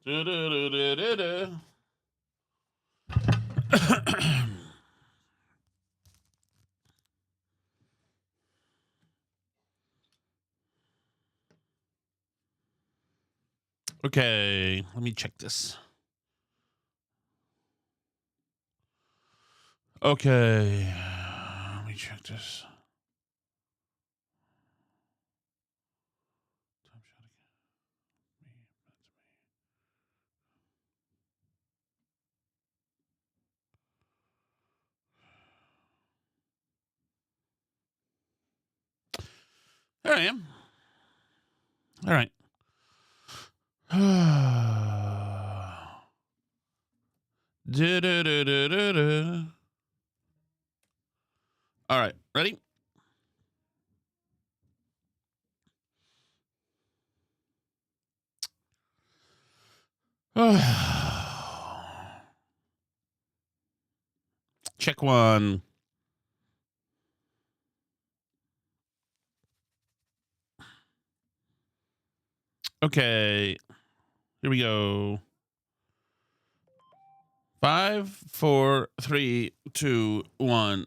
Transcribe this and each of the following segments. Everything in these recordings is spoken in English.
Du-du-du-du-du-du. Okay, let me check this. Okay, let me check this. There I am. All right. Du-du-du-du-du-du. All right, ready? Check one. Okay, here we go. 5, 4, 3, 2, 1.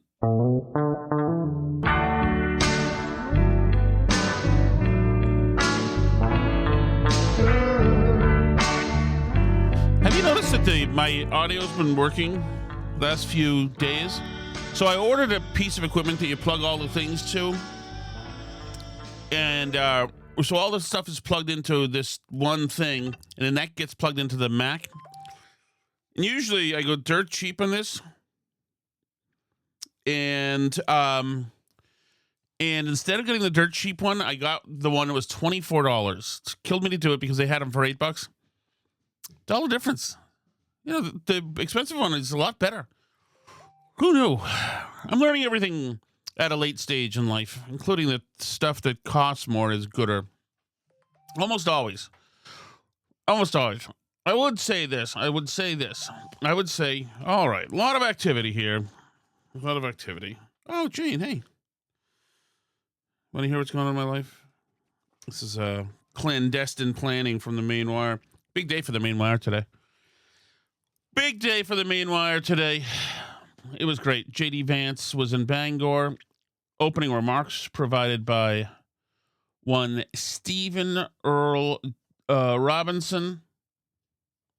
Have you noticed that my audio's been working the last few days? So I ordered a piece of equipment that you plug all the things to. And so all this stuff is plugged into this one thing, and then that gets plugged into the Mac. And usually I go dirt cheap on this. And instead of getting the dirt cheap one, I got the one that was $24. It killed me to do it because they had them for $8. $1 difference. You know, the expensive one is a lot better. Who knew? I'm learning everything at a late stage in life, including the stuff that costs more is gooder. Almost always. Almost always. I would say, all right, a lot of activity here. A lot of activity. Oh, Jane, hey. Want to hear what's going on in my life? This is clandestine planning from the Maine Wire. Big day for the Maine Wire today. Big day for the Maine Wire today. It was great. JD Vance was in Bangor. Opening remarks provided by one Stephen Earl Robinson.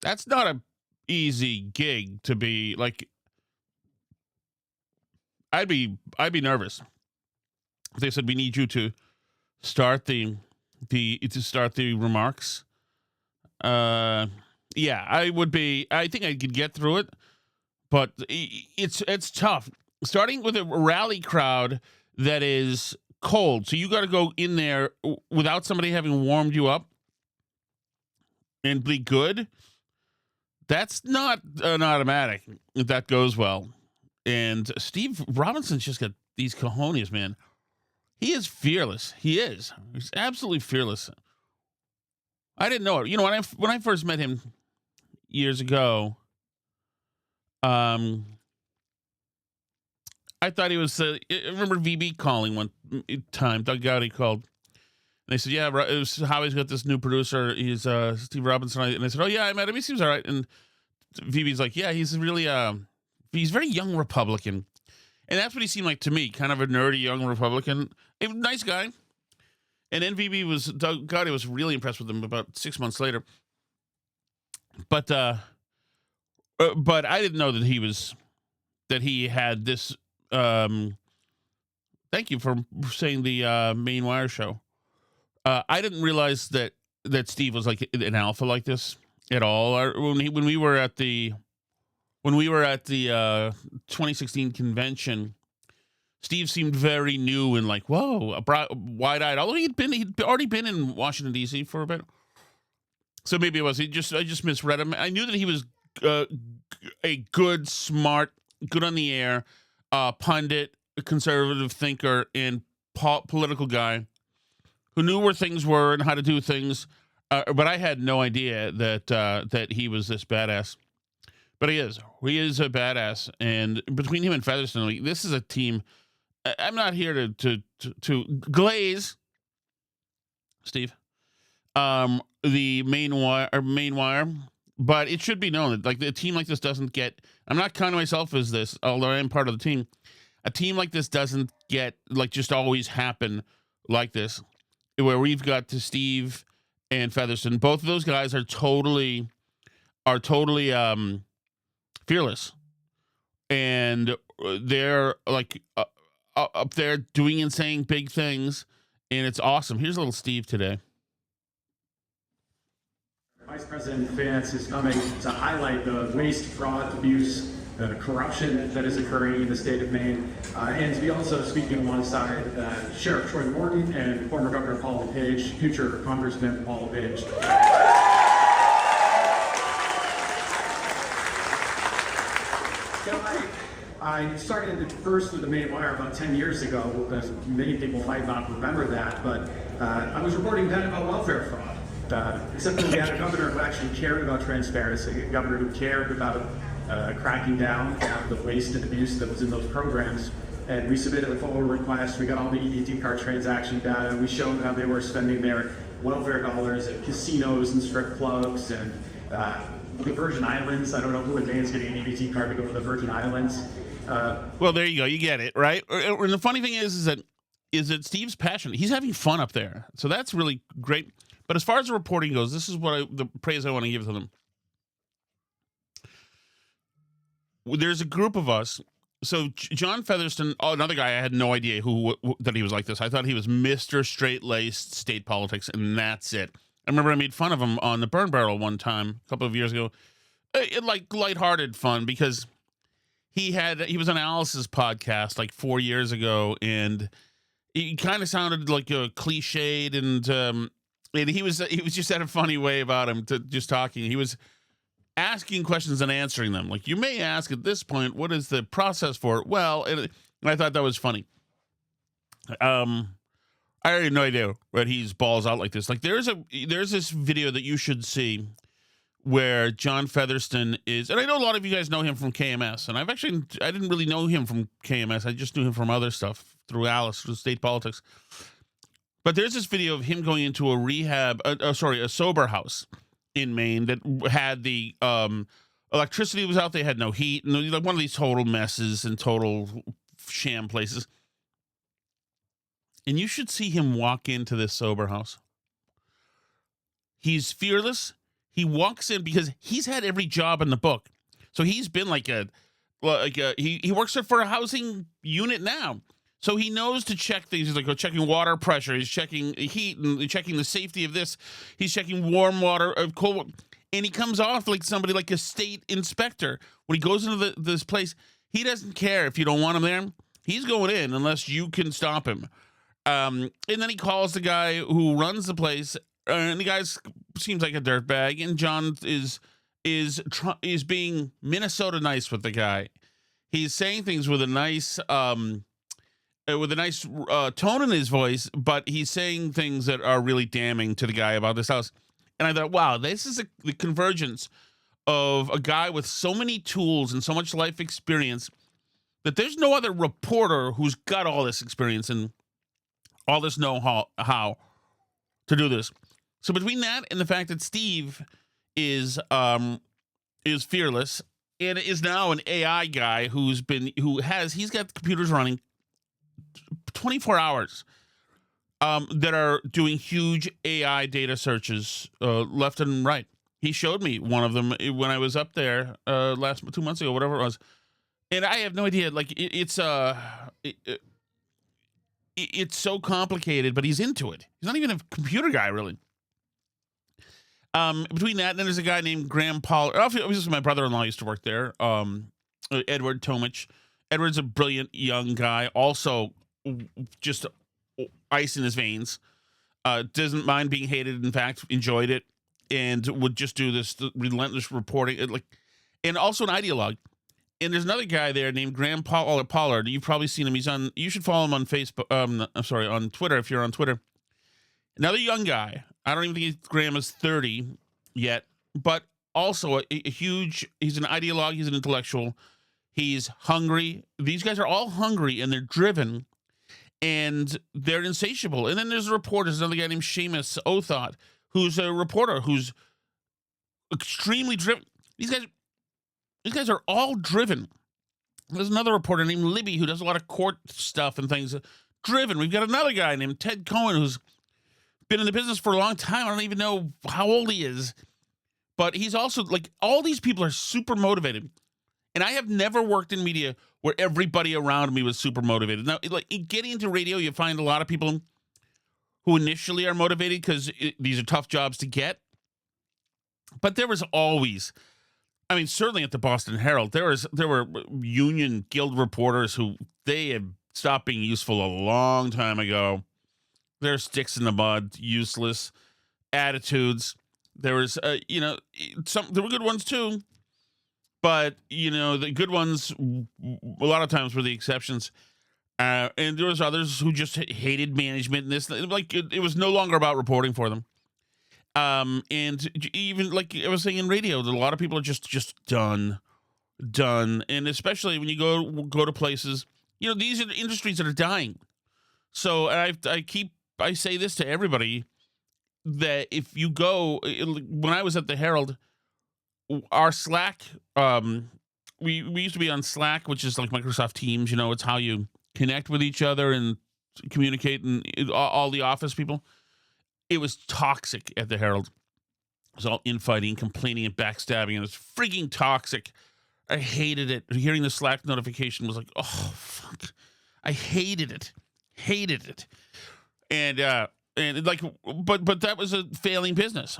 That's not a easy gig to be like. I'd be nervous if they said we need you to start the remarks. Yeah, I would be. I think I could get through it, but it's tough. Starting with a rally crowd that is cold, so you got to go in there without somebody having warmed you up and be good. That's not an automatic if that goes well. And Steve Robinson's just got these cojones, man. He is fearless. He is. He's absolutely fearless. I didn't know it. You know, when I first met him years ago, I thought he was. I remember VB calling one time. Doug Gowdy called. And they said, yeah, it was Howie's got this new producer. He's Steve Robinson. And I said, oh, yeah, I met him. He seems all right. And VB's like, yeah, he's really, he's very young Republican. And that's what he seemed like to me, kind of a nerdy young Republican. A nice guy. And then Doug Gowdy was really impressed with him about 6 months later. But I didn't know that he had this. Thank you for saying the Maine Wire show. I didn't realize that Steve was like an alpha like this at all. When we were at the 2016 convention, Steve seemed very new and like, whoa, wide-eyed. Although he'd already been in Washington D.C. for a bit, so maybe it was. I just misread him. I knew that he was a good, smart, good on the air, pundit, conservative thinker, and political guy who knew where things were and how to do things. But I had no idea that he was this badass. But he is. He is a badass. And between him and Featherstone, this is a team. I'm not here to glaze, Steve. the Maine Wire. But it should be known that like a team like this doesn't get. I'm not counting myself as this, although I am part of the team. A team like this doesn't get like just always happen like this, where we've got to Steve and Featherston. Both of those guys are totally fearless, and they're like up there doing and saying big things, and it's awesome. Here's a little Steve today. Vice President Vance is coming to highlight the waste, fraud, abuse, corruption that is occurring in the state of Maine, and to be also speaking alongside Sheriff Troy Morton and former Governor Paul LePage, future Congressman Paul LePage. I started first with the Maine Wire about 10 years ago, as many people might not remember that, but I was reporting then about welfare fraud. Except that we had a governor who actually cared about transparency, a governor who cared about cracking down on the waste and abuse that was in those programs. And we submitted a full request. We got all the EBT card transaction data, and we showed how they were spending their welfare dollars at casinos and strip clubs and the Virgin Islands. I don't know who in Maine is getting an EBT card to go to the Virgin Islands. Well, there you go. You get it, right? And the funny thing is that Steve's passionate. He's having fun up there, so that's really great. But as far as the reporting goes, this is what the praise I want to give to them. There's a group of us. So John Featherston, another guy, I had no idea that he was like this. I thought he was Mr. Straight-laced state politics, and that's it. I remember I made fun of him on the Burn Barrel one time, a couple of years ago. Like lighthearted fun, because he was on Alice's podcast like 4 years ago, and he kind of sounded like a cliched, and he was just had a funny way about him to just talking. He was asking questions and answering them. Like, you may ask at this point, what is the process for it? Well, and I thought that was funny. I had no idea that he's balls out like this. Like, there's this video that you should see where John Featherston is, and I know a lot of you guys know him from KMS, and I didn't really know him from KMS. I just knew him from other stuff through Alice, through state politics. But there's this video of him going into a sober house in Maine that had the electricity was out. They had no heat, and like one of these total messes and total sham places. And you should see him walk into this sober house. He's fearless. He walks in because he's had every job in the book. So he's been he works for a housing unit now. So he knows to check things. He's like checking water pressure. He's checking heat and checking the safety of this. He's checking warm water, cold water. And he comes off like somebody like a state inspector. When he goes into this place, he doesn't care if you don't want him there. He's going in unless you can stop him. And then he calls the guy who runs the place. And the guy seems like a dirtbag. And John is being Minnesota nice with the guy. He's saying things with a nice tone in his voice, but he's saying things that are really damning to the guy about this house. And I thought, wow, this is the convergence of a guy with so many tools and so much life experience that there's no other reporter who's got all this experience and all this know-how to do this. So between that and the fact that Steve is fearless and is now an AI guy he's got computers running 24 hours that are doing huge AI data searches left and right. He showed me one of them when I was up there 2 months ago, whatever it was. And I have no idea. Like it's so complicated, but he's into it. He's not even a computer guy, really. Between that, and then there's a guy named Graham Pollard. Obviously, my brother-in-law used to work there. Edward Tomich. Edward's a brilliant young guy. Also, just ice in his veins. Doesn't mind being hated. In fact, enjoyed it, and would just do this relentless reporting. And also an ideologue. And there's another guy there named Graham Pollard. You've probably seen him. You should follow him on Facebook. On Twitter if you're on Twitter. Another young guy. I don't even think Graham is 30 yet, but also he's an ideologue. He's an intellectual. He's hungry. These guys are all hungry, and they're driven, and they're insatiable. And then there's a reporter, there's another guy named Seamus Othot, who's a reporter who's extremely driven. These guys are all driven. There's another reporter named Libby who does a lot of court stuff and things. Driven. We've got another guy named Ted Cohen who's been in the business for a long time. I don't even know how old he is, but he's also like, all these people are super motivated. And I have never worked in media where everybody around me was super motivated. Now, like getting into radio, you find a lot of people who initially are motivated because these are tough jobs to get. But there was always, I mean, certainly at the Boston Herald, there were union guild reporters who they had stopped being useful a long time ago. They're sticks in the mud, useless attitudes. There was, there were good ones too, but the good ones a lot of times were the exceptions. And there was others who just hated management and this, like it was no longer about reporting for them. And even like I was saying in radio, a lot of people are just done. And especially when you go to places, these are the industries that are dying. So I say this to everybody, that if you go, when I was at the Herald, our Slack, we used to be on Slack, which is like Microsoft Teams, it's how you connect with each other and communicate, and all the office people. It was toxic at the Herald. It was all infighting, complaining, and backstabbing, and it was freaking toxic. I hated it. Hearing the Slack notification was like, oh, fuck. I hated it. And like, but that was a failing business.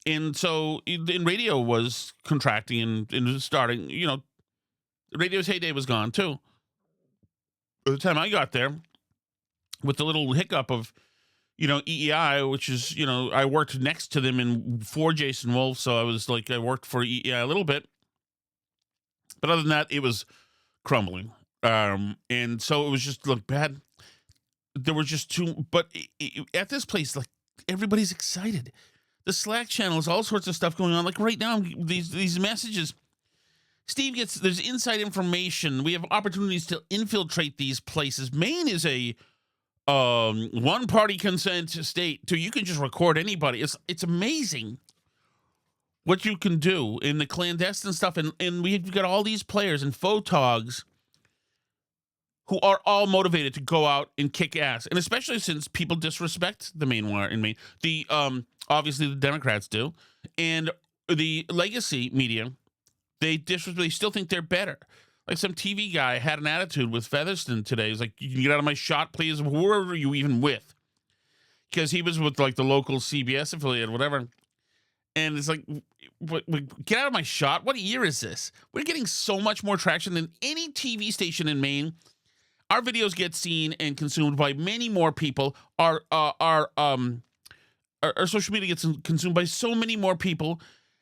And so in radio was contracting and starting, radio's heyday was gone too. By the time I got there, with the little hiccup of, EEI, which is, I worked next to them for Jason Wolf. So I was like, I worked for EEI a little bit. But other than that, it was crumbling. And so it was just bad. There were just but at this place, like everybody's excited. The Slack channel is all sorts of stuff going on. Like right now, these messages, Steve there's inside information. We have opportunities to infiltrate these places. Maine is a one-party consent state, so you can just record anybody. It's amazing what you can do in the clandestine stuff. And we've got all these players and photogs who are all motivated to go out and kick ass. And especially since people disrespect the Maine Wire in Maine. Obviously the Democrats do. And the legacy media, they still think they're better. Like some TV guy had an attitude with Featherston today. He's like, you can get out of my shot, please. Who are you even with? Because he was with like the local CBS affiliate or whatever. And it's like, get out of my shot. What year is this? We're getting so much more traction than any TV station in Maine. Our videos get seen and consumed by many more people. Our social media gets consumed by so many more people.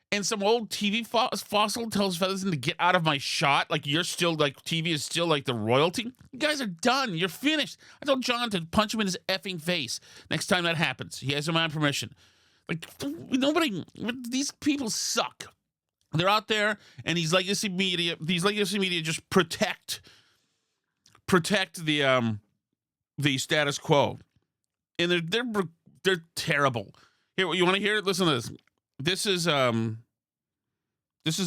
And some old TV fossil tells Featherston to get out of my shot. Like, you're still, like, TV is still, like, the royalty. You guys are done. You're finished. I told John to punch him in his effing face next time that happens. He has my permission. Like, these people suck. They're out there, and these legacy media just protect the status quo. And they're terrible. Here, you want to hear it? Listen to this. This is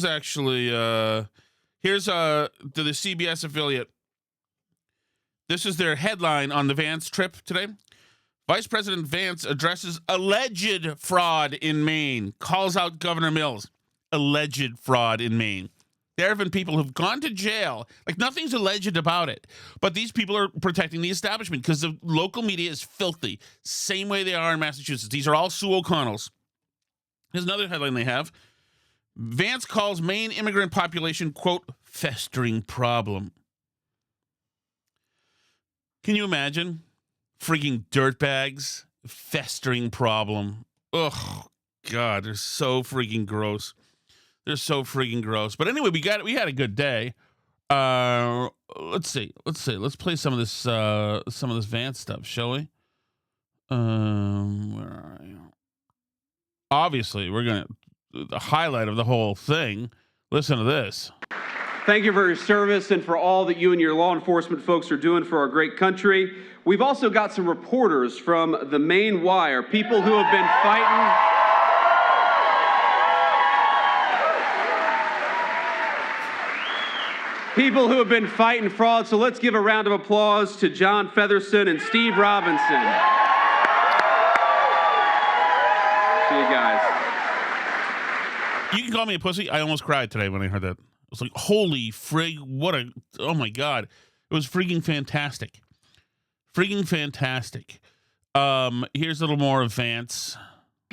actually here's the CBS affiliate. This is their headline on the Vance trip today. Vice President Vance addresses alleged fraud in Maine, calls out Governor Mills. Alleged fraud in Maine. There have been people who've gone to jail. Like, nothing's alleged about it. But these people are protecting the establishment because the local media is filthy. Same way they are in Massachusetts. These are all Sue O'Connells. Here's another headline they have. Vance calls Maine immigrant population, quote, festering problem. Can you imagine? Freaking dirtbags, festering problem. Ugh, God, they're so freaking gross. They're so freaking gross. But anyway, we had a good day. Let's see. Let's play some of this Vance stuff, shall we? Where are you? Obviously, the highlight of the whole thing. Listen to this. Thank you for your service and for all that you and your law enforcement folks are doing for our great country. We've also got some reporters from the Maine Wire, people who have been fighting. People who have been fighting fraud. So let's give a round of applause to John Featherston and Steve Robinson. See you guys. You can call me a pussy. I almost cried today when I heard that. I was like, holy frig, oh my God. It was freaking fantastic. Freaking fantastic. Here's a little more of Vance.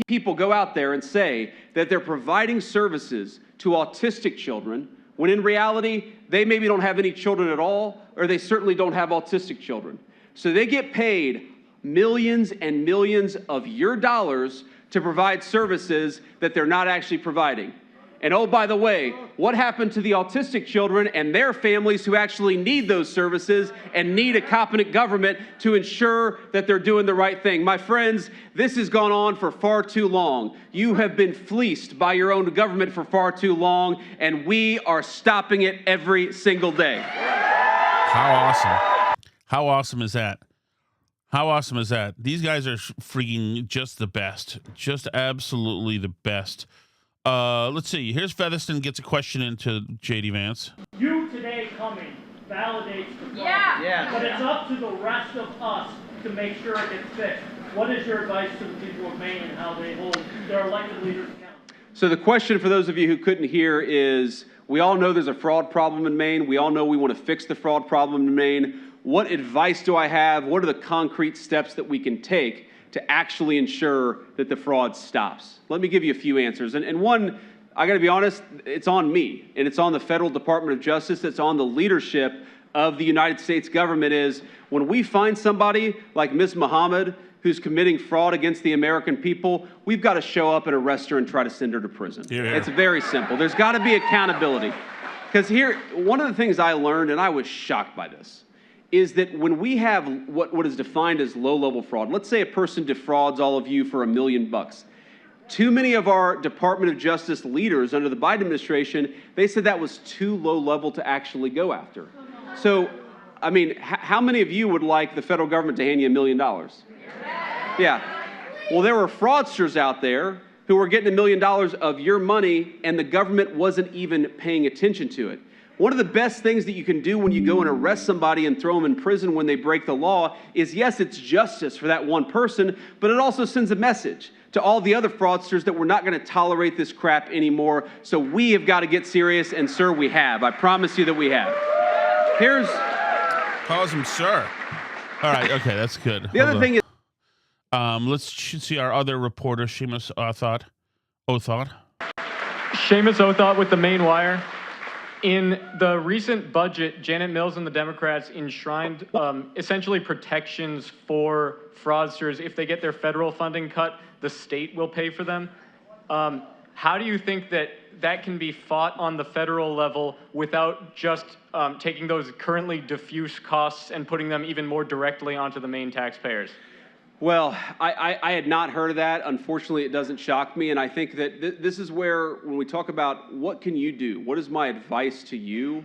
People go out there and say that they're providing services to autistic children, when in reality, they maybe don't have any children at all, or they certainly don't have autistic children. So they get paid millions and millions of your dollars to provide services that they're not actually providing. And oh, by the way, what happened to the autistic children and their families who actually need those services and need a competent government to ensure that they're doing the right thing? My friends, this has gone on for far too long. You have been fleeced by your own government for far too long, and we are stopping it every single day. How awesome. How awesome is that? How awesome is that? These guys are freaking just the best. Just absolutely the best. Let's see. Here's Featherston gets a question into JD Vance. You today coming validates the problem. Yeah. But it's up to the rest of us to make sure it gets fixed. What is your advice to the people of Maine and how they hold their elected leaders accountable? So the question for those of you who couldn't hear is, we all know there's a fraud problem in Maine. We all know we want to fix the fraud problem in Maine. What advice do I have? What are the concrete steps that we can take to actually ensure that the fraud stops? Let me give you a few answers. And one, I got to be honest, it's on me, and it's on the Federal Department of Justice, it's on the leadership of the United States government, is when we find somebody like Ms. Muhammad who's committing fraud against the American people, we've got to show up and arrest her and try to send her to prison. Yeah. It's very simple. There's got to be accountability. Because here, one of the things I learned, and I was shocked by this, is that when we have what is defined as low-level fraud, let's say a person defrauds all of you for $1 million. Too many of our Department of Justice leaders under the Biden administration, they said that was too low level to actually go after. So, I mean, how many of you would like the federal government to hand you $1 million? Yeah. Well, there were fraudsters out there who were getting $1 million of your money, and the government wasn't even paying attention to it. One of the best things that you can do when you go and arrest somebody and throw them in prison when they break the law is, yes, it's justice for that one person, but it also sends a message to all the other fraudsters that we're not going to tolerate this crap anymore. So we have got to get serious, and sir, we have. I promise you that we have. Here's... Calls him sir. All right, okay, that's good. The other thing is... let's see our other reporter, Seamus Othot. Seamus Othot with the Maine Wire. In the recent budget, Janet Mills and the Democrats enshrined essentially protections for fraudsters. If they get their federal funding cut, the state will pay for them. How do you think that can be fought on the federal level without just taking those currently diffuse costs and putting them even more directly onto the Maine taxpayers? Well, I had not heard of that. Unfortunately, it doesn't shock me. And I think that this is where, when we talk about what can you do, what is my advice to you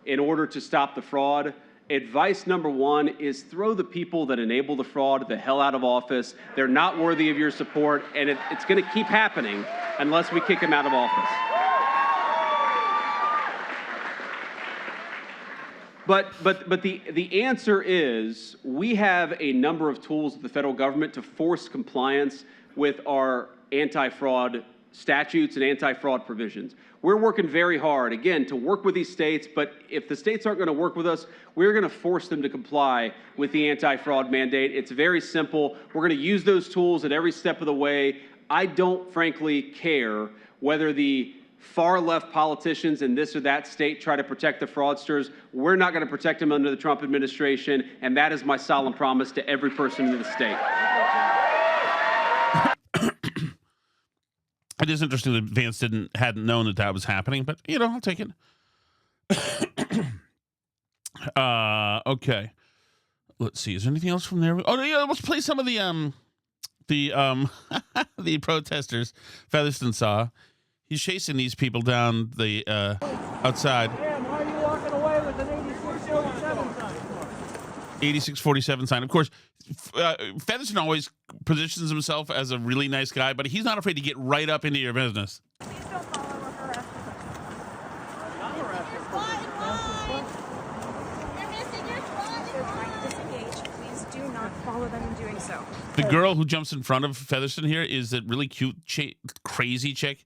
in order to stop the fraud? Advice number one is throw the people that enable the fraud the hell out of office. They're not worthy of your support, and it's going to keep happening unless we kick them out of office. But the answer is, we have a number of tools at the federal government to force compliance with our anti-fraud statutes and anti-fraud provisions. We're working very hard, again, to work with these states, but if the states aren't going to work with us, we're going to force them to comply with the anti-fraud mandate. It's very simple. We're going to use those tools at every step of the way. I don't, frankly, care whether the far-left politicians in this or that state try to protect the fraudsters. We're not going to protect them under the Trump administration, and that is my solemn promise to every person in the state. It is interesting that Vance hadn't known that was happening, but I'll take it. Okay. Let's see. Is there anything else from there? Oh yeah, let's play some of the the protesters Featherston saw. He's chasing these people down the outside. 8647 sign. Of course, Featherston always positions himself as a really nice guy, but he's not afraid to get right up into your business. Please don't follow or harass They're trying to disengage. Please do not follow them in doing so. The girl who jumps in front of Featherston here is that really cute, crazy chick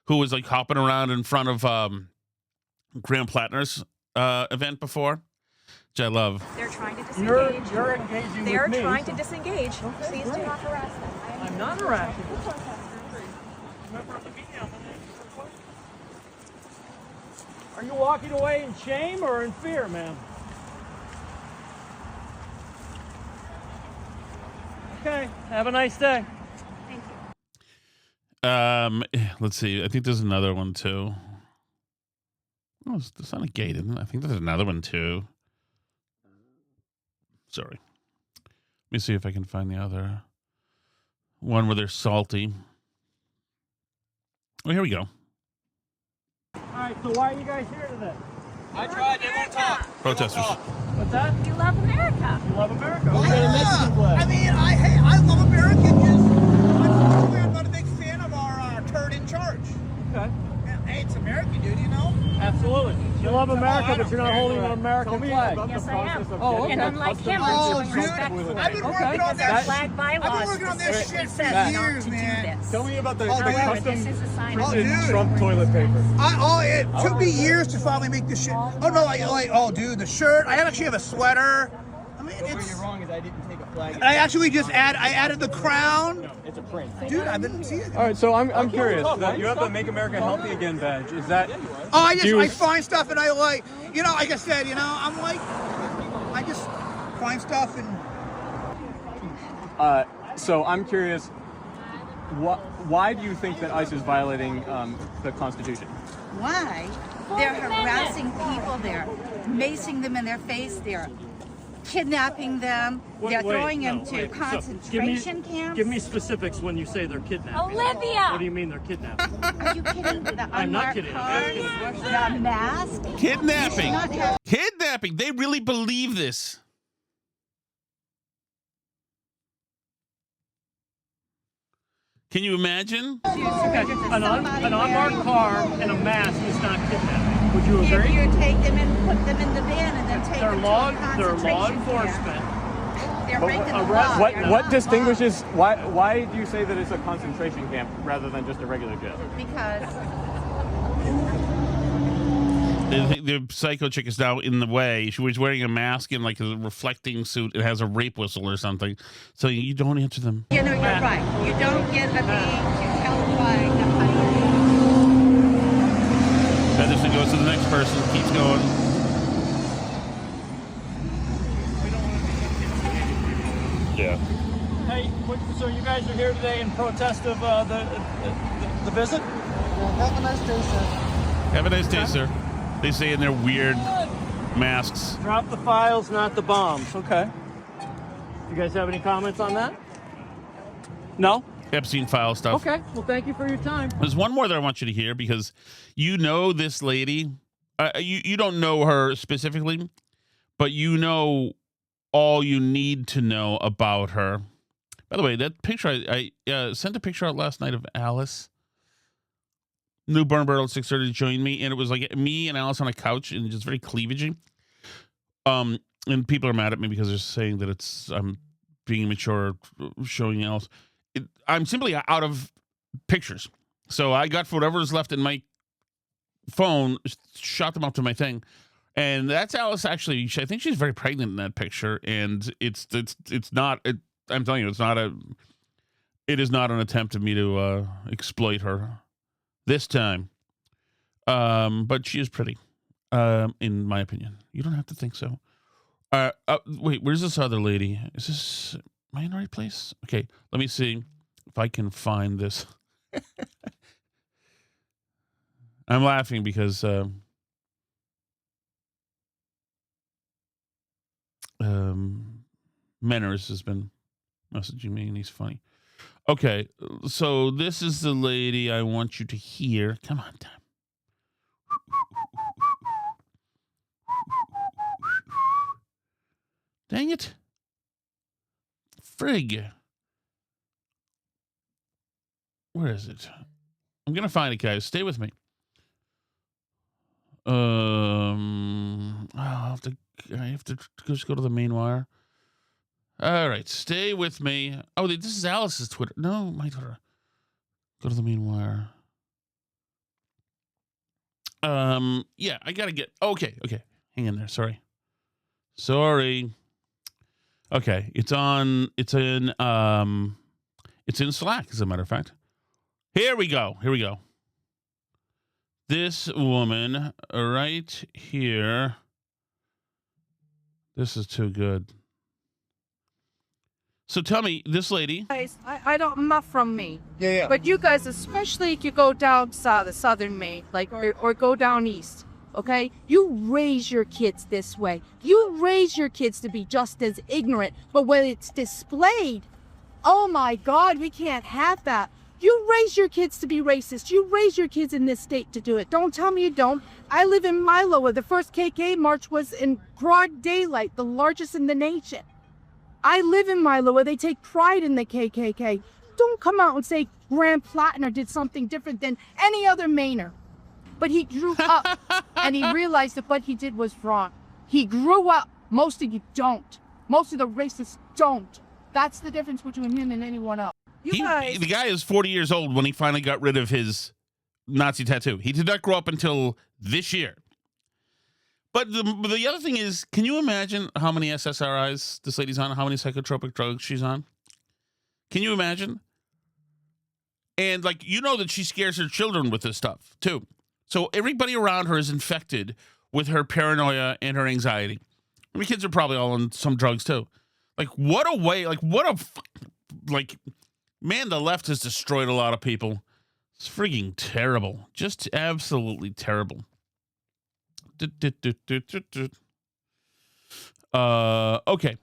who was like hopping around in front of Graham Plattner's event before, which I love. They're trying to disengage. You're engaging They're with me. trying to disengage. Please do not harass them. I'm not harassing. Are you walking away in shame or in fear, ma'am? Okay, have a nice day. Thank you. Let's see. I think there's another one too. Oh, it's not a gate, isn't it? I think there's another one too. Sorry. Let me see if I can find the other one where they're salty. Oh, here we go. All right, so why are you guys here today? I tried, they won't talk. Protesters. What's that? You love America. You love America. We got a Mexican flag. I mean, I love American. I'm not a big fan of our turd in charge. Okay. Yeah, hey, it's American, dude, you know? Absolutely. You love America, but you're not holding an American flag. Yes, I am. Oh, okay. And unlike him, I'm Oh, showing dude, respect for I've it. been working on Because that our shit. flag bylaws I've been working on this specifically shit for says not years, to do man. this. Tell me about the However, custom this is a sign of dude. Trump toilet paper. It took me years to finally make this shit. Oh, no, oh, dude, the shirt. I actually have a sweater. I mean, Where it's... you're wrong is I didn't take a flag. I actually just added the crown. It's a print. Dude, I've been seeing it. All right, so I'm curious. You have the Make America Healthy Again badge. Is that? Oh, I find stuff and I like, like I said, I'm like, I just find stuff and. So I'm curious. Why do you think that ICE is violating the Constitution? Why? They're harassing people. They're macing them in their face. They're kidnapping them. They're throwing them to concentration camps. Give me specifics when you say they're kidnapping. Olivia! What do you mean they're kidnapping? Are you kidding? The I'm not unmarked kidding. cars, the mask. Kidnapping. Not have- Kidnapping. They really believe this. Can you imagine? An unmarked car and a mask is not kidnapping. Would you If agree? you take them and put them in the van and then take They're them to law a concentration enforcement. camp. They're breaking the law. They're What not distinguishes? Why do you say that it's a concentration camp rather than just a regular jail? because The psycho chick is now in the way. She was wearing a mask and like a reflecting suit. It has a rape whistle or something. So you don't answer them. you're right. You don't get a being to tell why the Featherston goes to the next person. Keeps going. Yeah. Hey, so you guys are here today in protest of the visit? Have a nice day, sir. Have a nice day, sir. They say in their weird masks. Drop the files, not the bombs. Okay. You guys have any comments on that? No? Epstein file stuff. Okay. Well, thank you for your time. There's one more that I want you to hear because you know this lady. You don't know her specifically, but you know all you need to know about her. By the way, that picture, I sent a picture out last night of Alice. New Burn Barrel at 6:30 joined me, and it was like me and Alice on a couch, and just very cleavagey. And people are mad at me because they're saying that I'm being immature, showing Alice. I'm simply out of pictures, so I got whatever's left in my phone, shot them up to my thing, and that's Alice. Actually, I think she's very pregnant in that picture, and it's not. I'm telling you, it is not an attempt of me to exploit her. This time. But she is pretty, in my opinion. You don't have to think so. Wait, where's this other lady? Am I in the right place? Okay, let me see if I can find this. I'm laughing because Menners has been messaging me, and he's funny. Okay, so this is the lady I want you to hear. Come on, Tom. Dang it. Frig. Where is it? I'm going to find it, guys. Stay with me. I have to just go to the Maine Wire. All right, stay with me. Oh, this is Alice's Twitter. No, my Twitter. Go to the Maine Wire. Yeah, I gotta get. Okay. Hang in there. Sorry. Okay, it's in Slack, as a matter of fact. Here we go. This woman right here. This is too good. So tell me, this lady. Guys, I don't, not from Maine. Yeah. But you guys, especially if you go down south, southern Maine, like, or go down east, okay? You raise your kids this way. You raise your kids to be just as ignorant. But when it's displayed, oh my God, we can't have that. You raise your kids to be racist. You raise your kids in this state to do it. Don't tell me you don't. I live in Milo, where the first KK march was in broad daylight, the largest in the nation. I live in Milo, where they take pride in the KKK. Don't come out and say Graham Plattner did something different than any other Mainer. But he grew up and he realized that what he did was wrong. He grew up. Most of you don't. Most of the racists don't. That's the difference between him and anyone else. The guy is 40 years old when he finally got rid of his Nazi tattoo. He did not grow up until this year. But the other thing is, can you imagine how many SSRIs this lady's on? How many psychotropic drugs she's on? Can you imagine? And, like, you know that she scares her children with this stuff, too. So everybody around her is infected with her paranoia and her anxiety. I mean, kids are probably all on some drugs, too. Like, what a way, man, the left has destroyed a lot of people. It's freaking terrible. Just absolutely terrible. Okay.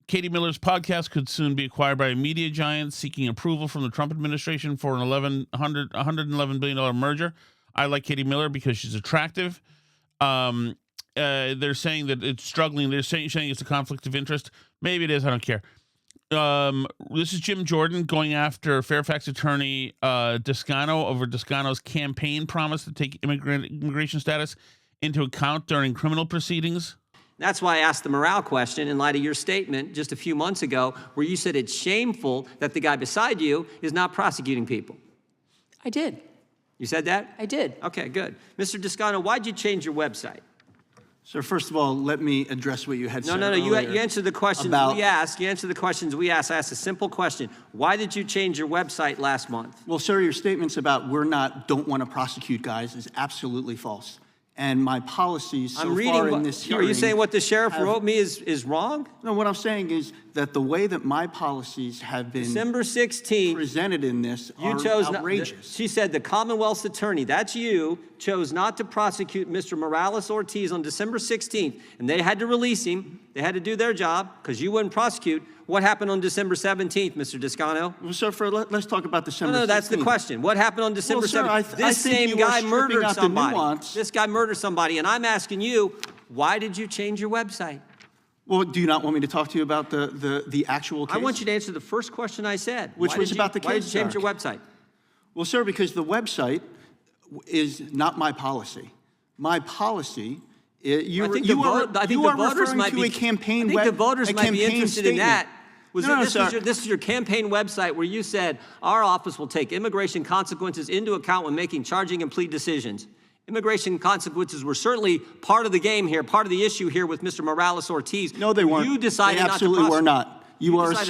Katie Miller's podcast could soon be acquired by a media giant seeking approval from the Trump administration for an $111 billion merger. I like Katie Miller because she's attractive. They're saying that it's struggling. They're saying it's a conflict of interest. Maybe it is. I don't care. This is Jim Jordan going after Fairfax attorney Descano over Descano's campaign promise to take immigration status into account during criminal proceedings. That's why I asked the morale question in light of your statement just a few months ago where you said it's shameful that the guy beside you is not prosecuting people. I did. You said that? I did. Okay, good. Mr. Descano, why'd you change your website? So first of all, let me address what you had said No. You answered the questions we asked. You answered the questions we asked. I asked a simple question. Why did you change your website last month? Well, sir, your statements about don't want to prosecute guys is absolutely false. And my policies so far in this hearing... Are you saying what the sheriff wrote me is wrong? No, what I'm saying is that the way that my policies have been December 16th, presented in this are outrageous. She said the Commonwealth's attorney, that's you, chose not to prosecute Mr. Morales-Ortiz on December 16th, and they had to release him. They had to do their job because you wouldn't prosecute. What happened on December 17th, Mr. Descano? Well, sir, let's talk about December 16th. No, that's the question. What happened on December 17th? This same guy murdered somebody. This guy murdered somebody, and I'm asking you, why did you change your website? Well, do you not want me to talk to you about the actual case? I want you to answer the first question I said. Which was about the case. Why did you change your website? Well, sir, because the website is not my policy. My policy... I think the voters might be interested in that. This is your campaign website where you said our office will take immigration consequences into account when making charging and plea decisions. Immigration consequences were certainly part of the game here, part of the issue here with Mr. Morales-Ortiz. No, they weren't. You decided they absolutely not to were not.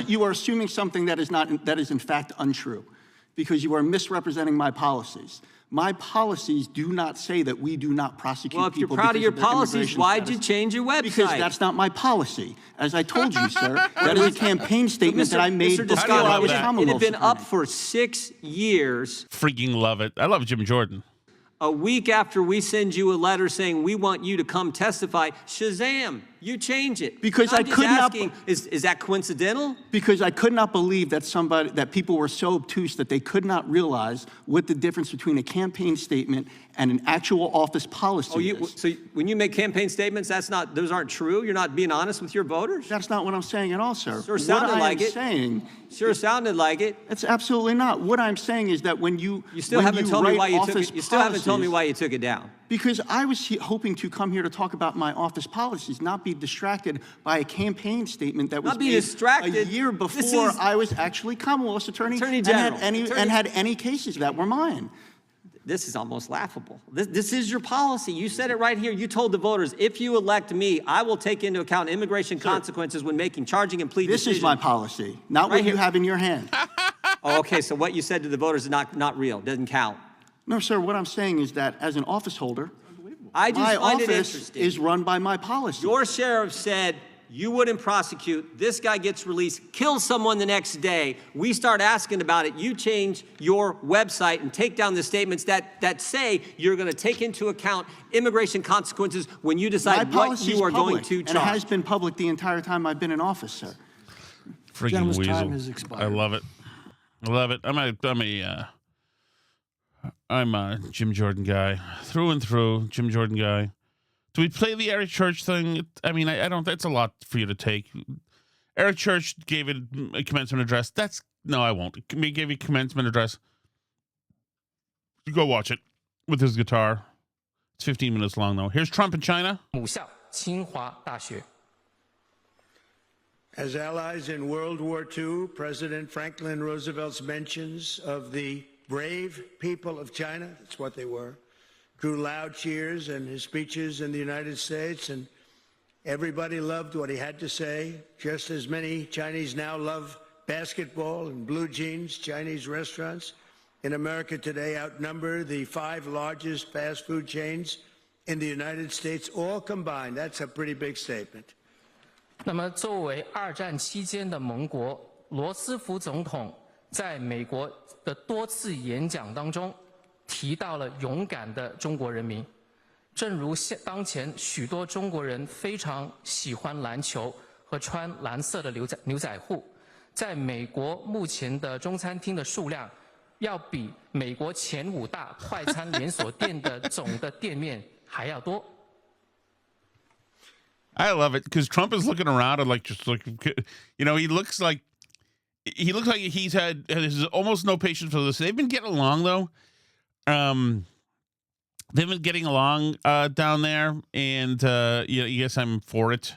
You are assuming something that is in fact untrue, because you are misrepresenting my policies. My policies do not say that we do not prosecute people. Well, if you're proud of your policies, why'd you change your website? Because that's not my policy. As I told you, sir, that is a campaign statement that I made Mr. before I was Commonwealth It had been attorney. up for 6 years. Freaking love it. I love Jim Jordan. A week after we send you a letter saying we want you to come testify, shazam, You change it. Because I'm I just could asking, not. Is that coincidental? Because I could not believe that people were so obtuse that they could not realize what the difference between a campaign statement and an actual office policy is. So when you make campaign statements, those aren't true? You're not being honest with your voters? That's not what I'm saying at all, sir. Sure sounded like it. Sure sounded like it. It's absolutely not. What I'm saying is that when you still haven't told me why you took it. You still haven't told me why you took it down. Because I was hoping to come here to talk about my office policies, not be distracted by a campaign statement that was made a year before I was actually Commonwealth's attorney General. and had any cases that were mine. This is almost laughable. This is your policy. You said it right here. You told the voters, if you elect me, I will take into account immigration consequences when making charging and plea decisions. This is my policy, not what you have in your hand. Oh, okay, so what you said to the voters is not real, doesn't count. No, sir, what I'm saying is that as an office holder, my office is run by my policy. Your sheriff said you wouldn't prosecute. This guy gets released, kills someone the next day. We start asking about it. You change your website and take down the statements that say you're going to take into account immigration consequences when you decide what you are going to charge. And it has been public the entire time I've been in office, sir. Freaking weasel. I love it. I love it. I'm a Jim Jordan guy through and through. Jim Jordan guy. Do we play the Eric Church thing? I mean, I don't. That's a lot for you to take. Eric Church gave it a commencement address. No, I won't. He gave you a commencement address. You go watch it with his guitar. It's 15 minutes long though. Here's Trump in China. 母校清华大学。 As allies in World War II, President Franklin Roosevelt's mentions of the brave people of China, that's what they were, drew loud cheers in his speeches in the United States, and everybody loved what he had to say. Just as many Chinese now love basketball and blue jeans, Chinese restaurants in America today outnumber the 5 largest fast food chains in the United States, all combined. That's a pretty big statement. 那么，作为2战期间的盟国，罗斯福总统在美国的多次演讲当中提到了勇敢的中国人民。正如当前许多中国人非常喜欢篮球和穿蓝色的牛仔裤，在美国目前的中餐厅的数量要比美国前5大快餐连锁店的总的店面还要多。 I love it because Trump is looking around and he looks like he's had almost no patience for this. They've been getting along though. They've been getting along down there, and yes, I'm for it.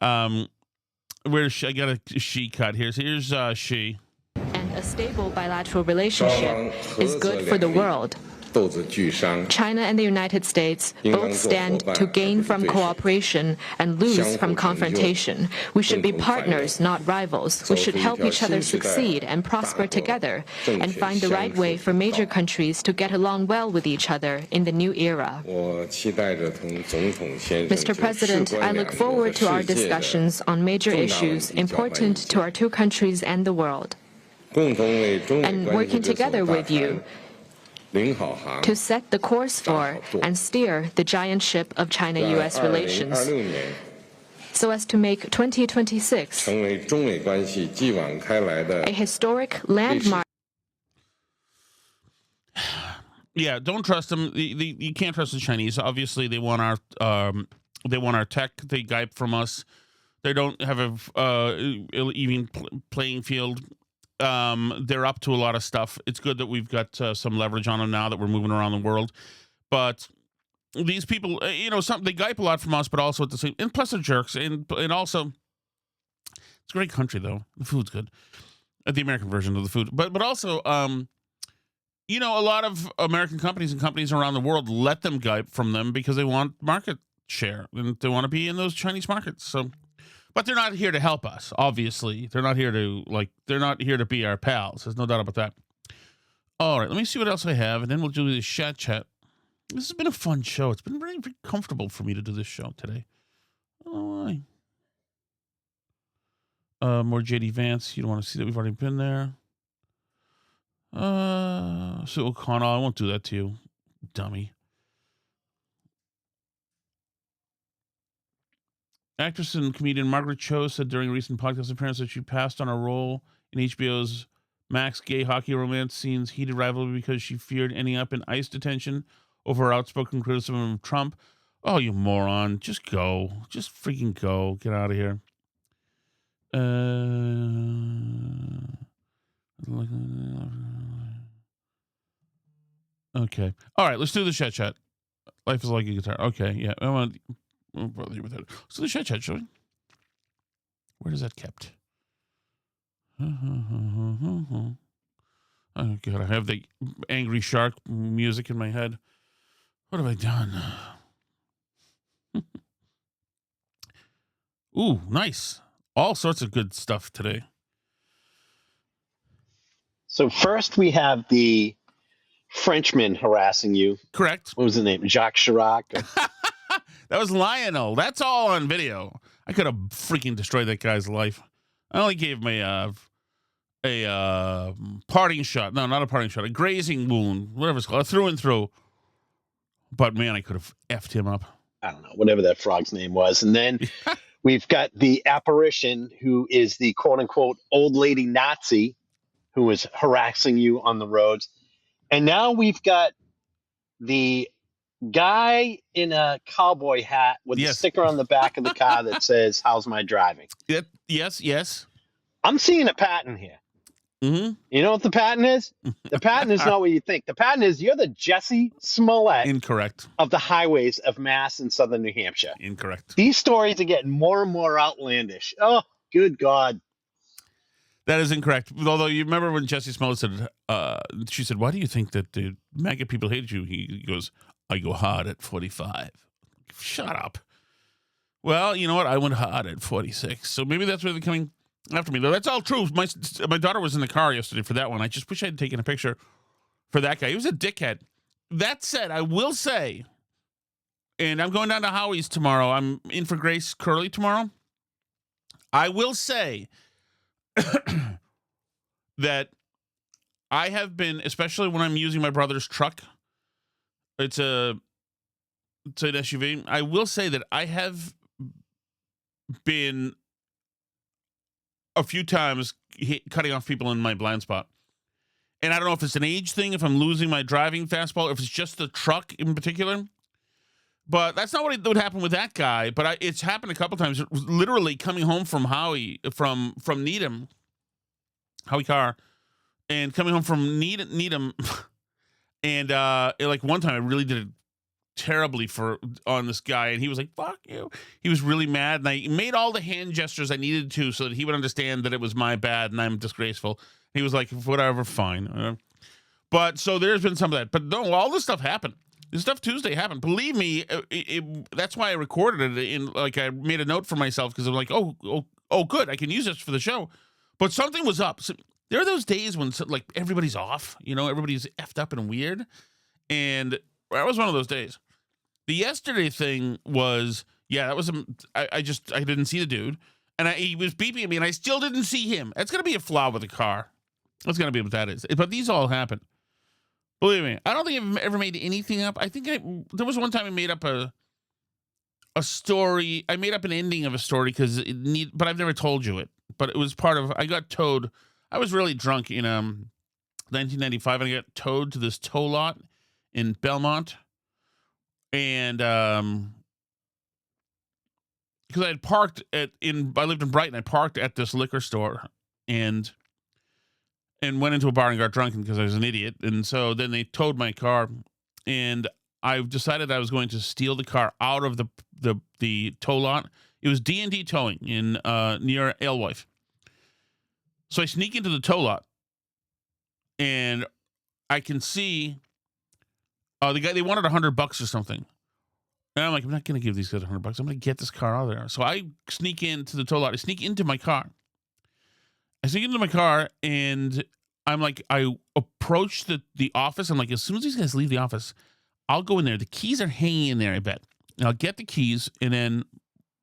Where's she? I got a she cut here. So here's she. And a stable bilateral relationship is good for the world. China and the United States both stand to gain from cooperation and lose from confrontation. We should be partners, not rivals. We should help each other succeed and prosper together and find the right way for major countries to get along well with each other in the new era. Mr. President, I look forward to our discussions on major issues important to our 2 countries and the world, and working together with you to set the course for and steer the giant ship of China-U.S. relations so as to make 2026 a historic landmark. Yeah, don't trust them. You can't trust the Chinese. Obviously, they want our tech. They guipe from us. They don't have a even playing field. They're up to a lot of stuff. It's good that we've got some leverage on them now that we're moving around the world. But these people, they guipe a lot from us, but also at the same, and plus they're jerks. And also, it's a great country though. The food's good. The American version of the food. But also, a lot of American companies and companies around the world let them guipe from them because they want market share and they want to be in those Chinese markets. So. But they're not here to help us, obviously. They're not here to be our pals. There's no doubt about that. All right, let me see what else I have, and then we'll do this chat. This has been a fun show. It's been very, very comfortable for me to do this show today. I don't know why. More JD Vance. You don't want to see that we've already been there. So O'Connell, I won't do that to you, dummy. Actress and comedian Margaret Cho said during a recent podcast appearance that she passed on a role in HBO's Max gay hockey romance scenes heated rivalry because she feared ending up in ICE detention over her outspoken criticism of Trump. Oh, you moron. Just go. Just freaking go. Get out of here. Okay. All right, let's do the chat. Life is like a guitar. Okay, yeah. I won't bother you with that. Let's do the chat, shall we? Where is that kept? Oh, God, I have the angry shark music in my head. What have I done? Ooh, nice. All sorts of good stuff today. So first we have the Frenchman harassing you. Correct. What was his name? Jacques Chirac? That was Lionel. That's all on video. I could have freaking destroyed that guy's life. I only gave him a parting shot. No, not a parting shot. A grazing wound. Whatever it's called. Through and through. But, man, I could have effed him up. I don't know. Whatever that frog's name was. And then we've got the apparition who is the quote-unquote old lady Nazi who is harassing you on the roads. And now we've got the guy in a cowboy hat with a sticker on the back of the car that says, "How's my driving?" Yes. I'm seeing a pattern here. Mm-hmm. You know what the pattern is? The pattern is not what you think. The pattern is you're the Jesse Smollett Incorrect. Of the highways of Mass and southern New Hampshire. Incorrect. These stories are getting more and more outlandish. Oh, good God. That is incorrect. Although you remember when Jesse Smollett said, she said, "Why do you think that the MAGA people hate you?" He goes, "I go hard at 45. Shut up. Well, you know what? I went hard at 46. So maybe that's where they're coming after me. Though that's all true. My daughter was in the car yesterday for that one. I just wish I had taken a picture for that guy. He was a dickhead. That said, I will say, and I'm going down to Howie's tomorrow. I'm in for Grace Curley tomorrow. I will say that I have been, especially when I'm using my brother's truck, it's an SUV. I will say that I have been a few times cutting off people in my blind spot. And I don't know if it's an age thing, if I'm losing my driving fastball, if it's just the truck in particular. But that's not what would happen with that guy. But it's happened a couple times. Literally coming home from Howie, from Needham, Howie Carr, and coming home from Needham. And like one time I really did it terribly on this guy, and he was like, "Fuck you." He was really mad, and I made all the hand gestures I needed to so that he would understand that it was my bad and I'm disgraceful. He was like, "Whatever, fine." But so there's been some of that. But no, all this stuff happened. This stuff Tuesday happened. Believe me, that's why I recorded it. I made a note for myself because I'm like, oh, good, I can use this for the show. But something was up. So, there are those days when like everybody's off, everybody's effed up and weird, and that was one of those days. The yesterday thing was, that was I didn't see the dude, and he was beeping at me, and I still didn't see him. That's gonna be a flaw with a car. That's gonna be what that is. But these all happen. Believe me, I don't think I've ever made anything up. I think there was one time I made up a story. I made up an ending of a story but I've never told you it. But it was part of. I got towed. I was really drunk in 1995, and I got towed to this tow lot in Belmont, and because I had parked I lived in Brighton. I parked at this liquor store, and went into a bar and got drunk because I was an idiot. And so then they towed my car, and I decided I was going to steal the car out of the tow lot. It was D&D Towing in near Alewife. So I sneak into the tow lot, and I can see the guy. They wanted $100 or something, and I'm like, I'm not going to give these guys $100. I'm going to get this car out of there. So I sneak into the tow lot. I sneak into my car. And I'm like, I approach the office. I'm like, as soon as these guys leave the office, I'll go in there. The keys are hanging in there, I bet. And I'll get the keys, and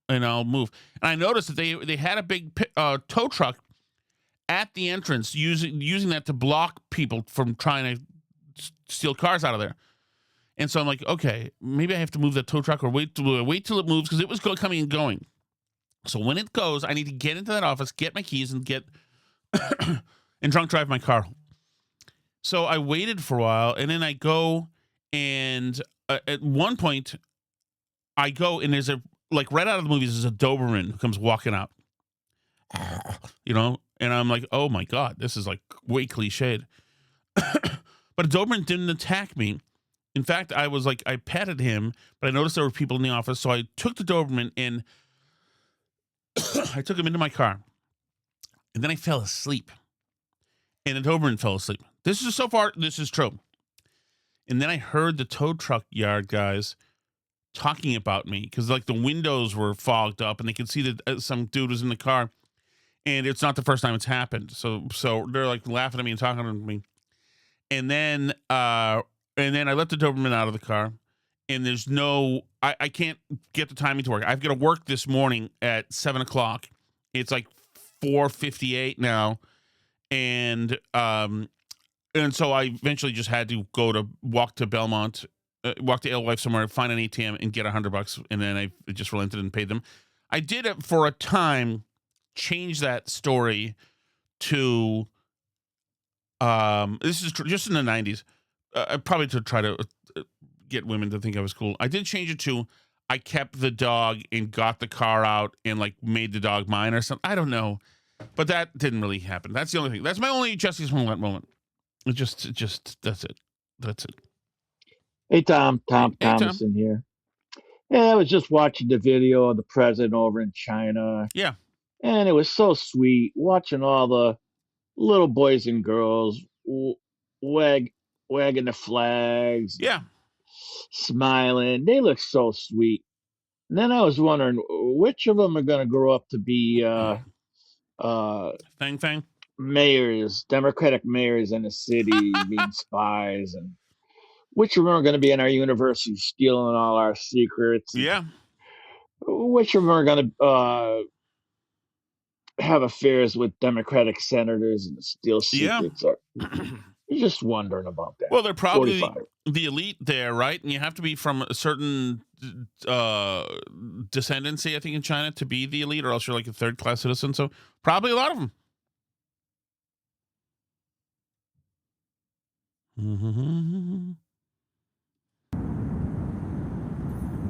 I'll move. And I noticed that they had a big tow truck at the entrance, using that to block people from trying to steal cars out of there. And so I'm like, okay, maybe I have to move that tow truck or wait till it moves, because it was coming and going. So when it goes, I need to get into that office, get my keys, and get and drunk drive my car home. So I waited for a while, and then I go, and at one point, I go, and there's right out of the movies, there's a Doberman who comes walking out, and I'm like, oh my God, this is like way cliched. But a Doberman didn't attack me. In fact, I petted him, but I noticed there were people in the office, so I took the Doberman and I took him into my car, and then I fell asleep, and the Doberman fell asleep. This is true. And then I heard the tow truck yard guys talking about me because the windows were fogged up and they could see that some dude was in the car, and it's not the first time it's happened. So they're laughing at me and talking to me. And then I let the Doberman out of the car, and there's I can't get the timing to work. I've got to work this morning at 7:00. It's 4:58 now. And so I eventually just had to walk to Belmont, walk to Alewife somewhere, find an ATM, and get $100. And then I just relented and paid them. I did it for a time, change that story to, this is just in the 90s, probably to try to get women to think I was cool. I did change it to, I kept the dog and got the car out and made the dog mine or something. I don't know. But that didn't really happen. That's the only thing. That's my only Justice Smollett moment. It just that's it. That's it. Hey, Tom. Thomason here. Yeah, I was just watching the video of the president over in China. Yeah. And it was so sweet watching all the little boys and girls wagging the flags. Yeah. Smiling. They look so sweet. And then I was wondering which of them are going to grow up to be Fang mayors, Democratic mayors in the city being spies, and which of them are going to be in our university stealing all our secrets. Yeah. Which of them are going to have affairs with Democratic senators and steal secrets. You're just wondering about that. Well, they're probably the elite there, right? And you have to be from a certain descendancy, I think, in China to be the elite, or else you're a third-class citizen. So probably a lot of them.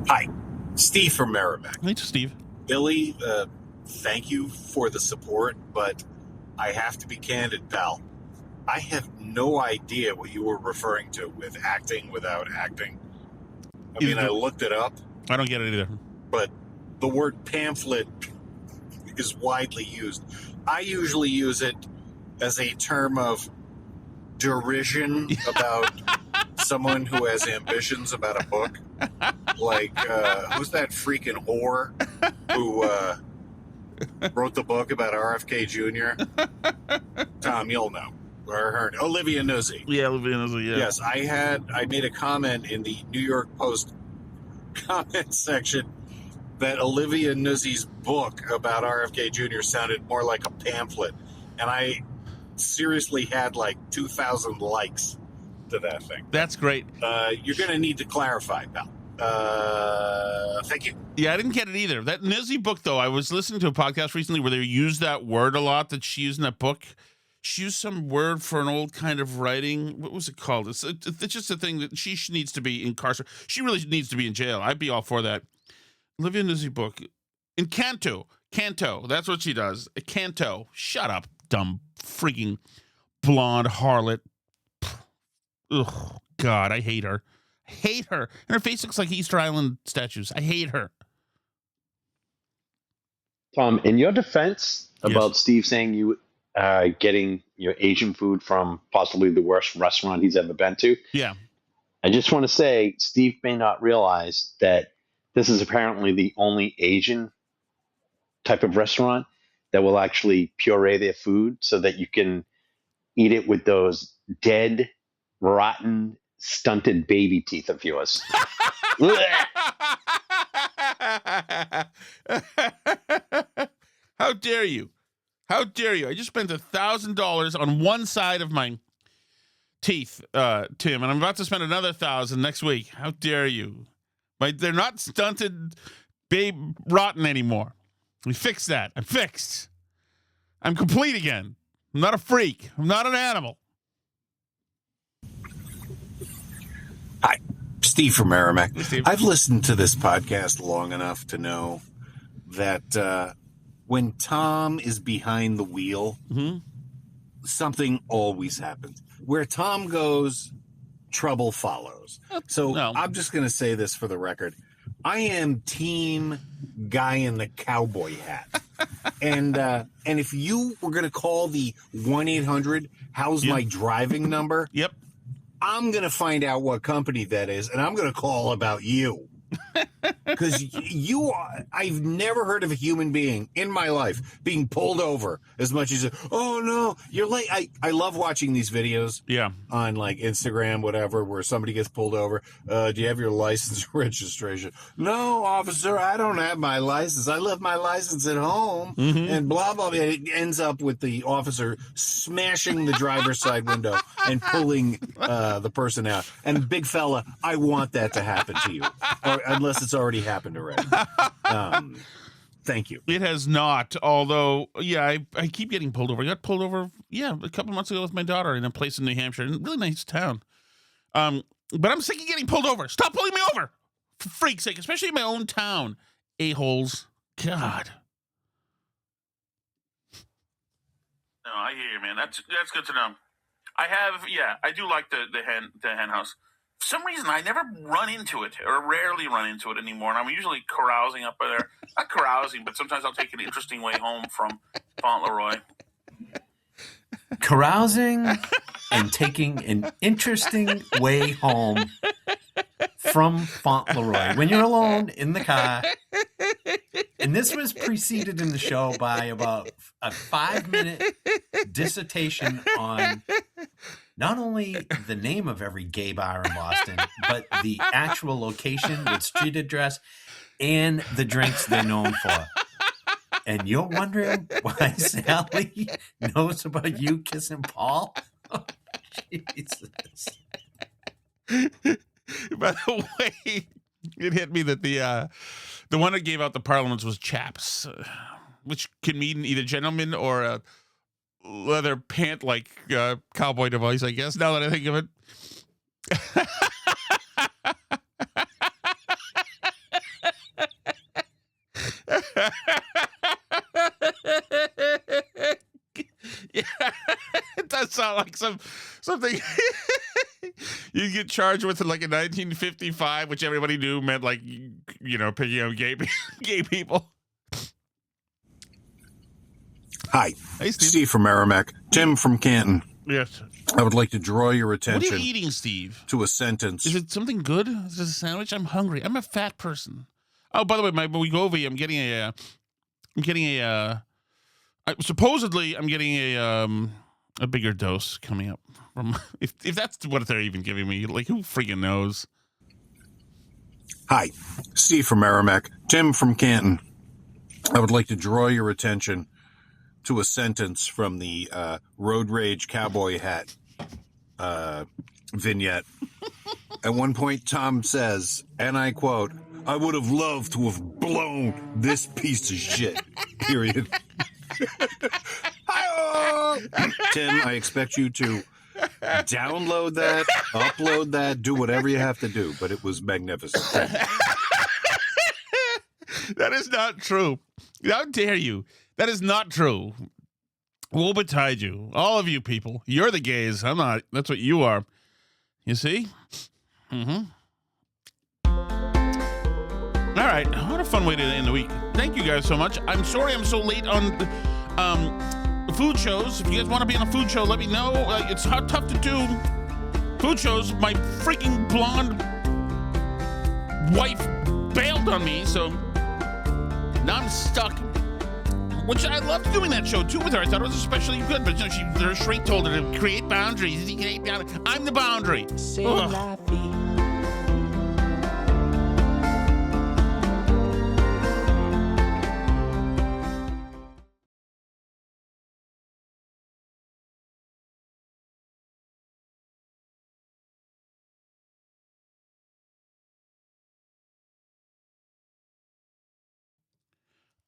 Hi, Steve from Merrimack. Thanks, Steve. Billy, thank you for the support, but I have to be candid, pal. I have no idea what you were referring to with acting without acting. I mean, I looked it up. I don't get it either. But the word pamphlet is widely used. I usually use it as a term of derision about someone who has ambitions about a book. Who's that freaking whore who wrote the book about RFK Jr.? Tom, you'll know. Or her, Olivia Nuzzi. Yeah, Olivia Nuzzi, yeah. Yes, I made a comment in the New York Post comment section that Olivia Nuzzi's book about RFK Jr. sounded more like a pamphlet. And I seriously had 2,000 likes to that thing. That's great. You're going to need to clarify, pal. Thank you. Yeah, I didn't get it either. That Nuzzi book, though, I was listening to a podcast recently where they used that word a lot that she used in that book. She used some word for an old kind of writing. What was it called? It's just a thing that she needs to be incarcerated. She really needs to be in jail. I'd be all for that. Olivia Nuzzi book. In Canto. That's what she does. Canto. Shut up, dumb freaking blonde harlot. Ugh, God, I hate her. And her face looks like Easter Island statues. I hate her. Tom, in your defense about Steve saying you getting your Asian food from possibly the worst restaurant he's ever been to. Yeah. I just want to say Steve may not realize that this is apparently the only Asian type of restaurant that will actually puree their food so that you can eat it with those dead, rotten, stunted baby teeth of yours. How dare you? How dare you? I just spent $1,000 on one side of my teeth, Tim, and I'm about to spend another $1,000 next week. How dare you? They're not stunted, rotten anymore. We fixed that. I'm fixed. I'm complete again. I'm not a freak. I'm not an animal. Hi, Steve from Merrimack. Hey, Steve. I've listened to this podcast long enough to know that when Tom is behind the wheel, something always happens. Where Tom goes, trouble follows. So I'm just going to say this for the record. I am team guy in the cowboy hat. And if you were going to call the 1-800 how's my driving number, I'm going to find out what company that is, and I'm going to call about you. Because I've never heard of a human being in my life being pulled over as much as, oh no, you're late. I love watching these videos on like Instagram, whatever, where somebody gets pulled over. Do you have your license registration? No, officer, I don't have my license. I left my license at home and blah, blah, blah. It ends up with the officer smashing the driver's side window and pulling the person out. And big fella, I want that to happen to you. Unless it's already happened already. Thank you. It has not, although, I keep getting pulled over. I got pulled over, a couple months ago with my daughter in a place in New Hampshire, in a really nice town. But I'm sick of getting pulled over. Stop pulling me over, for freak's sake, especially in my own town. A-holes. God. No, I hear you, man. That's good to know. I do like the hen house. For some reason, I never run into it, or rarely run into it anymore, and I'm usually carousing up there. Not carousing, but sometimes I'll take an interesting way home from Fauntleroy. Carousing and taking an interesting way home from Fauntleroy. When you're alone in the car, and this was preceded in the show by about a 5-minute dissertation on not only the name of every gay bar in Boston, but the actual location with street address and the drinks they're known for. And you're wondering why Sally knows about you kissing Paul? Oh, Jesus. By the way, it hit me that the one that gave out the parliaments was chaps, which can mean either gentleman or a leather pant like cowboy device, I guess, now that I think of it. It does sound like something you get charged with in like in 1955, which everybody knew meant like, picking up gay people. Hi, hey, Steve from Merrimack. Tim from Canton. Yes. I would like to draw your attention. What are you eating, Steve? To a sentence. Is it something good? Is it a sandwich? I'm hungry. I'm a fat person. Oh, by the way, my Wegovy, I'm getting supposedly I'm getting a bigger dose coming up from if that's what they're even giving me. Like, who freaking knows? Hi, Steve from Merrimack. Tim from Canton. I would like to draw your attention to a sentence from the Road Rage Cowboy Hat vignette. At one point, Tom says, and I quote, "I would have loved to have blown this piece of shit." Period. Tim, I expect you to download that, upload that, do whatever you have to do, but it was magnificent. That is not true. How dare you? That is not true. Woe betide you. All of you people. You're the gays. I'm not. That's what you are. You see? Mm-hmm. All right. What a fun way to end the week. Thank you guys so much. I'm sorry I'm so late on the food shows. If you guys want to be on a food show, let me know. It's tough to do food shows. My freaking blonde wife bailed on me, so now I'm stuck. Which I loved doing that show too with her. I thought it was especially good, but her shrink told her to create boundaries. I'm the boundary. C'est La Vie.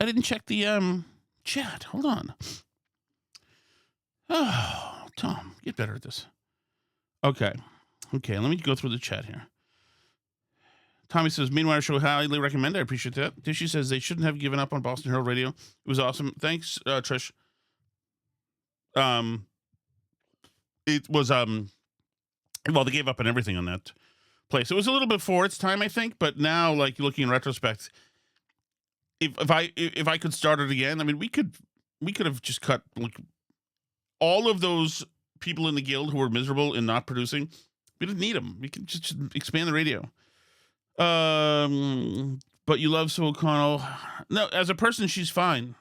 I didn't check the chat. Hold on. Oh, Tom, get better at this. Okay, let me go through the chat here. Tommy says, Maine Wire show highly recommend. I appreciate that. Tishy says they shouldn't have given up on Boston Herald Radio. It was awesome. Thanks, Trish. It was well, they gave up on everything on that place. It was a little before its time, I think, but now, like, looking in retrospect, if I could start it again, I mean, we could have just cut like all of those people in the guild who were miserable and not producing. We didn't need them. We could just expand the radio. But you love Sue O'Connell. No, as a person, she's fine.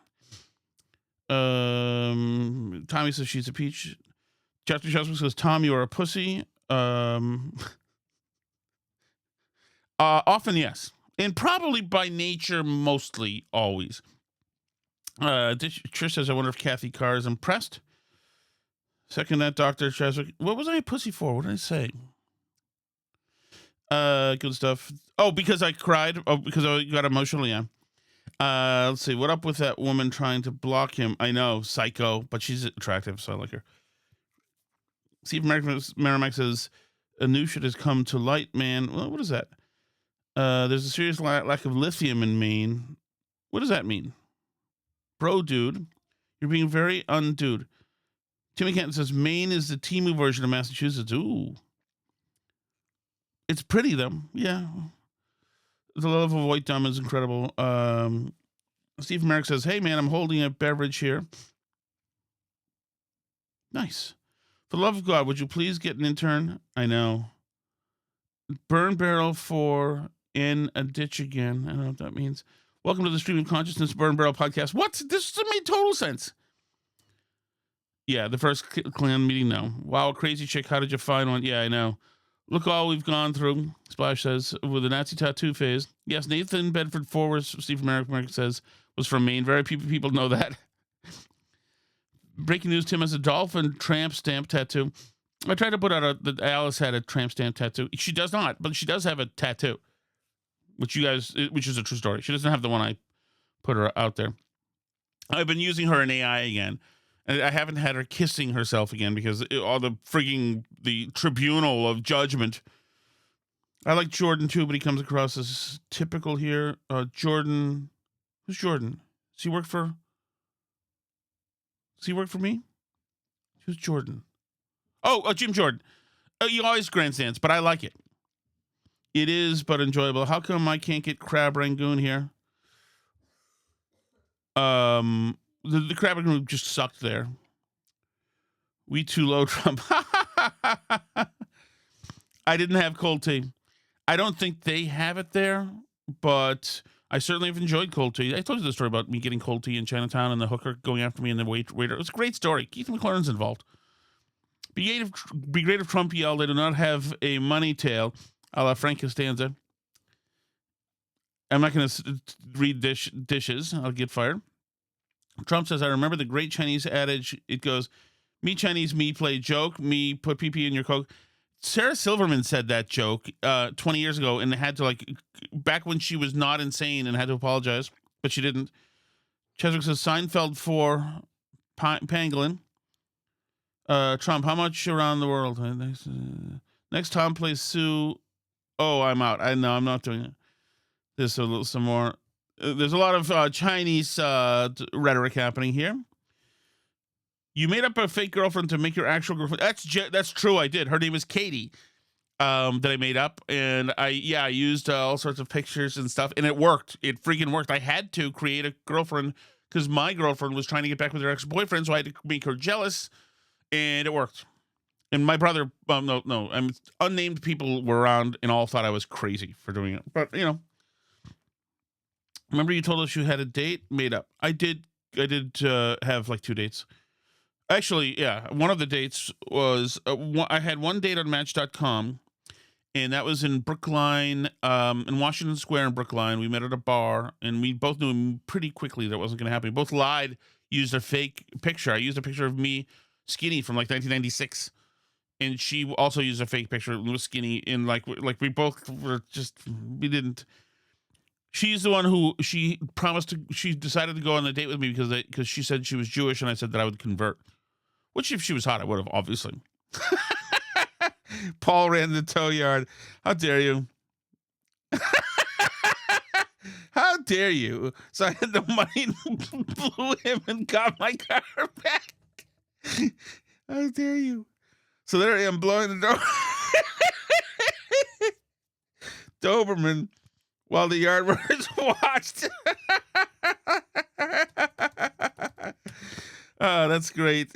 Tommy says she's a peach. Chester Cheswick says, Tom, you are a pussy. Often, yes. And probably by nature, mostly, always. Trish says, I wonder if Kathy Carr is impressed. Second that, Dr. Cheswick. What was I a pussy for? What did I say? Good stuff. Oh, because I cried. Oh, because I got emotional, yeah. Let's see. What up with that woman trying to block him? I know, psycho, but she's attractive, so I like her. Steve Merrimack says, a new shit has come to light, man. Well, what is that? There's a serious lack of lithium in Maine. What does that mean? Bro, dude, you're being very undude. Timmy Canton says, Maine is the Timu version of Massachusetts. Ooh. It's pretty, though. Yeah. The love of white dumb is incredible. Steve Merrick says, hey, man, I'm holding a beverage here. Nice. For the love of God, would you please get an intern? I know. Burn barrel for in a ditch again. I don't know what that means. Welcome to the Stream of Consciousness Burn Barrel podcast. What? This made total sense. Yeah, the first clan meeting, no. Wow, crazy chick, how did you find one? Yeah, I know. Look all we've gone through, Splash says, with the Nazi tattoo phase. Yes, Nathan Bedford Forward, Steve Merrick says, was from Maine. Very few people know that. Breaking news, Tim has a dolphin tramp stamp tattoo. I tried to put out that Alice had a tramp stamp tattoo. She does not, but she does have a tattoo, which is a true story. She doesn't have the one I put her out there. I've been using her in AI again, and I haven't had her kissing herself again because all the tribunal of judgment. I like Jordan too, but he comes across as typical here. Jordan, who's Jordan? Does he work for me? Who's Jordan? Oh, Jim Jordan. He always grandstands, but I like it. It is, but enjoyable. How come I can't get Crab Rangoon here? The Crab Rangoon just sucked there. We too low, Trump. I didn't have cold tea. I don't think they have it there, but I certainly have enjoyed cold tea. I told you the story about me getting cold tea in Chinatown and the hooker going after me and the waiter. It was a great story. Keith McLaurin's involved. Be great if Trump yelled, they do not have a money tail, a la Frank Costanza. I'm not going to read dishes. I'll get fired. Trump says, I remember the great Chinese adage. It goes, me Chinese, me play joke, me put PP in your Coke. Sarah Silverman said that joke 20 years ago and had to, back when she was not insane and had to apologize, but she didn't. Cheswick says, Seinfeld for Pangolin. Trump, how much around the world? Next Tom plays Sue. Oh, I'm out. I'm not doing it. There's some more. There's a lot of Chinese rhetoric happening here. You made up a fake girlfriend to make your actual girlfriend. That's true. I did. Her name is Katie. That I made up, and I used all sorts of pictures and stuff, and it worked. It freaking worked. I had to create a girlfriend because my girlfriend was trying to get back with her ex-boyfriend, so I had to make her jealous, and it worked. And my brother, unnamed people were around and all thought I was crazy for doing it. But remember you told us you had a date made up. I did have 2 dates. Actually, yeah. One of the dates was I had one date on Match.com, and that was in Brookline, in Washington Square in Brookline. We met at a bar, and we both knew pretty quickly that wasn't going to happen. We both lied, used a fake picture. I used a picture of me skinny from 1996, and she also used a fake picture of me skinny. And we both were we didn't. She's the one who she decided to go on the date with me because she said she was Jewish, and I said that I would convert. Which, if she was hot, I would have, obviously. Paul ran the tow yard. How dare you? How dare you? So I had the money and blew him and got my car back. How dare you? So there I am blowing the door. Doberman, while the yard workers watched. Oh, that's great.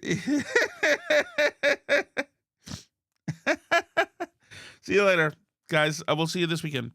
See you later, guys. I will see you this weekend.